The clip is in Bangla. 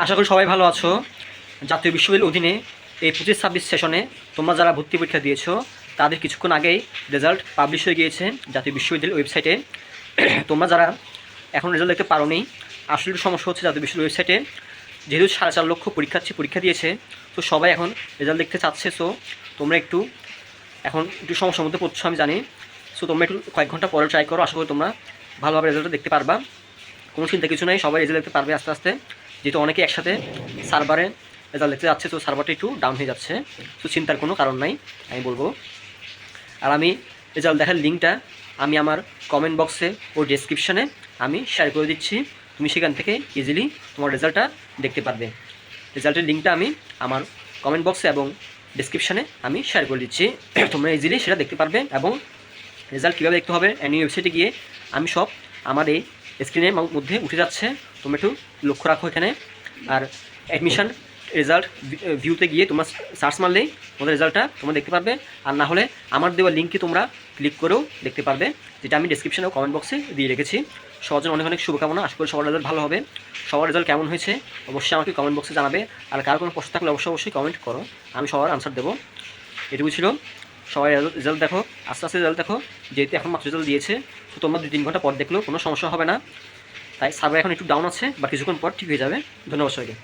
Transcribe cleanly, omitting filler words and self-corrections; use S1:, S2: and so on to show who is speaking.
S1: আশা করি সবাই ভালো আছো। জাতীয় বিশ্ববিদ্যালয়ের অধীনে এই 25-26 সেশনে তোমরা যারা ভর্তি পরীক্ষা দিয়েছো তাদের কিছুক্ষণ আগেই রেজাল্ট পাবলিশ হয়ে গিয়েছে জাতীয় বিশ্ববিদ্যালয়ের ওয়েবসাইটে। তোমরা যারা এখন রেজাল্ট দেখতে পারো নি, আসলে একটু সমস্যা হচ্ছে জাতীয় বিশ্ববিদ্যালয় ওয়েবসাইটে, যেহেতু 4.5 লক্ষ পরীক্ষার্থী পরীক্ষা দিয়েছে, তো সবাই এখন রেজাল্ট দেখতে চাচ্ছে। সো তোমরা একটু সমস্যার মধ্যে পড়ছো আমি জানি। সো তোমরা একটু কয়েক ঘন্টা পরে ট্রাই করো, আশা করি তোমরা ভালোভাবে রেজাল্টটা দেখতে পারবা। কোনো চিন্তা কিছু নেই, সবাই রেজাল্ট দেখতে পারবে আস্তে আস্তে, যেহেতু অনেকে একসাথে সার্ভারে রেজাল্ট দেখতে যাচ্ছে, তো সার্ভারটা একটু ডাউন হয়ে যাচ্ছে। তো চিন্তার কোনো কারণ নাই আমি বলবো। আর আমি রেজাল্ট দেখার লিঙ্কটা আমি আমার কমেন্ট বক্সে ও ডেসক্রিপশানে আমি শেয়ার করে দিচ্ছি। তুমি সেখান থেকে ইজিলি তোমার রেজাল্টটা দেখতে পারবে। রেজাল্টের লিঙ্কটা আমি আমার কমেন্ট বক্সে এবং ডেসক্রিপশানে আমি শেয়ার করে দিচ্ছি। তোমরা ইজিলি সেটা দেখতে পারবে। এবং রেজাল্ট কীভাবে দেখতে হবে এনি ওয়েবসাইটে গিয়ে আমি সব আমার এই স্ক্রিনের মধ্যে উঠে যাচ্ছে, তোমরা একটু লক্ষ্য রাখো এখানে। আর অ্যাডমিশন রেজাল্ট ভিউতে গিয়ে তোমরা সার্চ মারলেই তোমাদের রেজাল্টটা তোমরা দেখতে পারবে। আর না হলে আমার দেওয়া লিঙ্কে তোমরা ক্লিক করেও দেখতে পারবে, যেটা আমি ডিসক্রিপশনে ও কমেন্ট বক্সে দিয়ে রেখেছি। সবার জন্য অনেক অনেক শুভকামনা। আশা করি সবার রেজাল্ট ভালো হবে। সবার রেজাল্ট কেমন হয়েছে অবশ্যই আমাকে কমেন্ট বক্সে জানাবে। আর কার কোনো প্রশ্ন থাকলে অবশ্যই কমেন্ট করো, আমি সবার আনসার দেবো। এটুকু ছিল। সবাই রেজাল্ট দেখো, আস্তে আস্তে রেজাল্ট দেখো, যেহেতু এখন মাত্র রেজাল্ট দিয়েছে, তো তোমরা 2-3 ঘন্টা পর দেখলেও কোনো সমস্যা হবে না। তাই সার্ভার এখন একটু ডাউন আছে, বা কিছুক্ষণ পর ঠিক হয়ে যাবে। ধন্যবাদ সবাইকে।